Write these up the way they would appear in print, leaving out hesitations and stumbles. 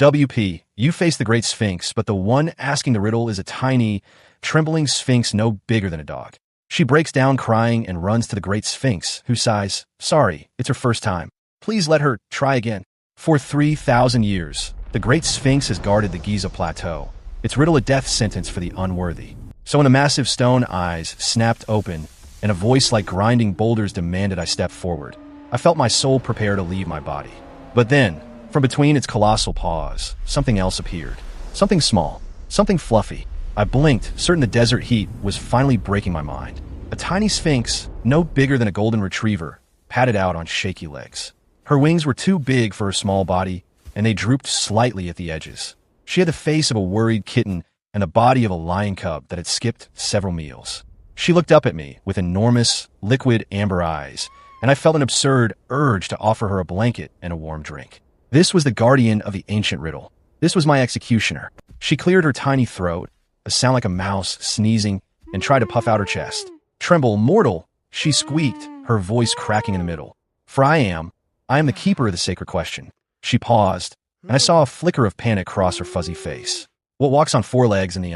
WP, you face the Great Sphinx, but the one asking the riddle is a tiny, trembling sphinx no bigger than a dog. She breaks down crying and runs to the Great Sphinx, who sighs, "Sorry, it's her first time. Please let her try again." For 3,000 years, the Great Sphinx has guarded the Giza Plateau, its riddle a death sentence for the unworthy. So when the massive stone eyes snapped open and a voice like grinding boulders demanded I step forward, I felt my soul prepare to leave my body. But then, from between its colossal paws, something else appeared. Something small, something fluffy. I blinked, certain the desert heat was finally breaking my mind. A tiny sphinx, no bigger than a golden retriever, padded out on shaky legs. Her wings were too big for her small body, and they drooped slightly at the edges. She had the face of a worried kitten and the body of a lion cub that had skipped several meals. She looked up at me with enormous, liquid amber eyes, and I felt an absurd urge to offer her a blanket and a warm drink. This was the guardian of the ancient riddle. This was my executioner. She cleared her tiny throat, a sound like a mouse sneezing, and tried to puff out her chest. "Tremble, mortal," she squeaked, her voice cracking in the middle. "For I am the keeper of the sacred question." She paused, and I saw a flicker of panic cross her fuzzy face. "What walks on four legs in the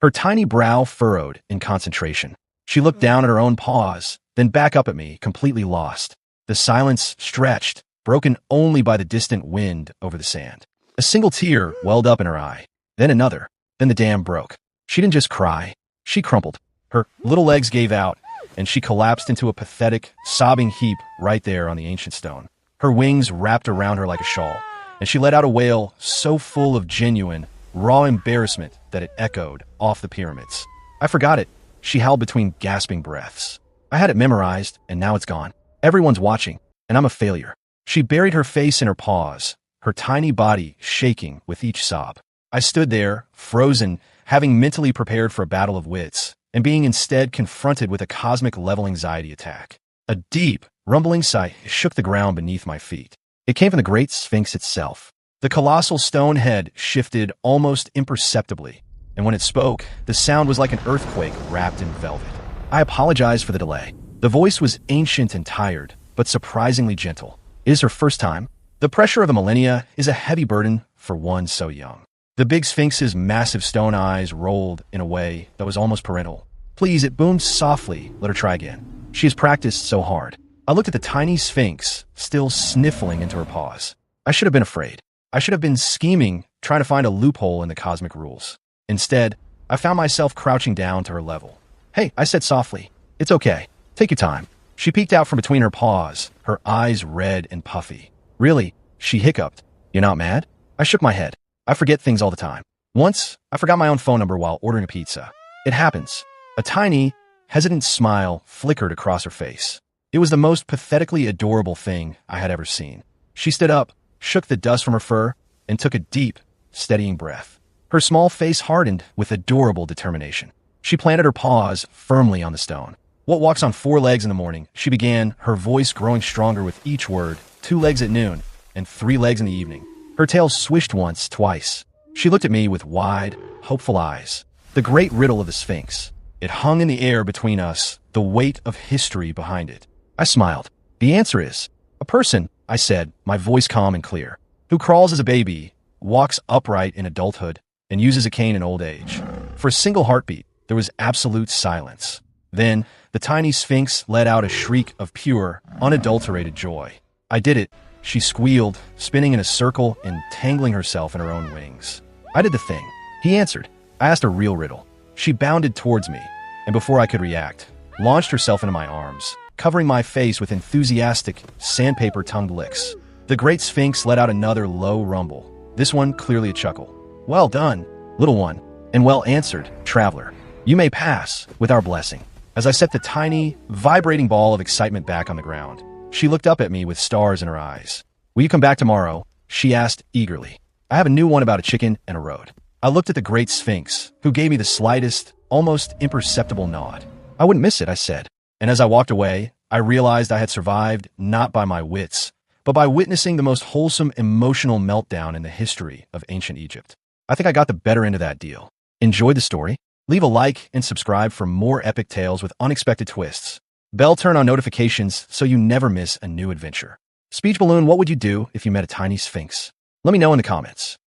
Her tiny brow furrowed in concentration. She looked down at her own paws, then back up at me, completely lost. The silence stretched, broken only by the distant wind over the sand. A single tear welled up in her eye, then another, then the dam broke. She didn't just cry, she crumpled. Her little legs gave out, and she collapsed into a pathetic, sobbing heap right there on the ancient stone. Her wings wrapped around her like a shawl, and she let out a wail so full of genuine, raw embarrassment that it echoed off the pyramids. I forgot it, she howled between gasping breaths. I had it memorized, and now it's gone. Everyone's watching, and I'm a failure. She buried her face in her paws, her tiny body shaking with each sob. I stood there, frozen, having mentally prepared for a battle of wits, and being instead confronted with a cosmic-level anxiety attack. A deep, rumbling sigh shook the ground beneath my feet. It came from the Great Sphinx itself. The colossal stone head shifted almost imperceptibly, and when it spoke, the sound was like an earthquake wrapped in velvet. I apologized for the delay. The voice was ancient and tired, but surprisingly gentle. It is her first time. The pressure of the millennia is a heavy burden for one so young. The big Sphinx's massive stone eyes rolled in a way that was almost parental. "Please," it boomed softly, "let her try again. She has practiced so hard." I looked at the tiny Sphinx, still sniffling into her paws. I should have been afraid. I should have been scheming, trying to find a loophole in the cosmic rules. Instead, I found myself crouching down to her level. "Hey," I said softly. "It's okay. Take your time." She peeked out from between her paws, her eyes red and puffy. "Really?" she hiccuped. "You're not mad?" I shook my head. I forget things all the time. Once, I forgot my own phone number while ordering a pizza. It happens. A tiny, hesitant smile flickered across her face. It was the most pathetically adorable thing I had ever seen. She stood up, shook the dust from her fur, and took a deep, steadying breath. Her small face hardened with adorable determination. She planted her paws firmly on the stone. "What walks on four legs in the morning?" she began, her voice growing stronger with each word. "Two legs at noon, and three legs in the evening." Her tail swished once, twice. She looked at me with wide, hopeful eyes. The great riddle of the Sphinx. It hung in the air between us, the weight of history behind it. I smiled. "The answer is a person," I said, my voice calm and clear, "who crawls as a baby, walks upright in adulthood, and uses a cane in old age." For a single heartbeat, there was absolute silence. Then, the tiny Sphinx let out a shriek of pure, unadulterated joy. "I did it," she squealed, spinning in a circle and tangling herself in her own wings. "I did the thing," he answered. I asked a real riddle. She bounded towards me, and before I could react, launched herself into my arms, covering my face with enthusiastic, sandpaper-tongued licks. The Great Sphinx let out another low rumble, this one clearly a chuckle. "Well done, little one, and well answered, traveler. You may pass, with our blessing." As I set the tiny, vibrating ball of excitement back on the ground, she looked up at me with stars in her eyes. "Will you come back tomorrow?" she asked eagerly. "I have a new one about a chicken and a road." I looked at the Great Sphinx, who gave me the slightest, almost imperceptible nod. "I wouldn't miss it," I said. And as I walked away, I realized I had survived not by my wits, but by witnessing the most wholesome emotional meltdown in the history of ancient Egypt. I think I got the better end of that deal. Enjoyed the story? Leave a like and subscribe for more epic tales with unexpected twists. Bell turn on notifications so you never miss a new adventure. Speech Balloon, what would you do if you met a tiny sphinx? Let me know in the comments.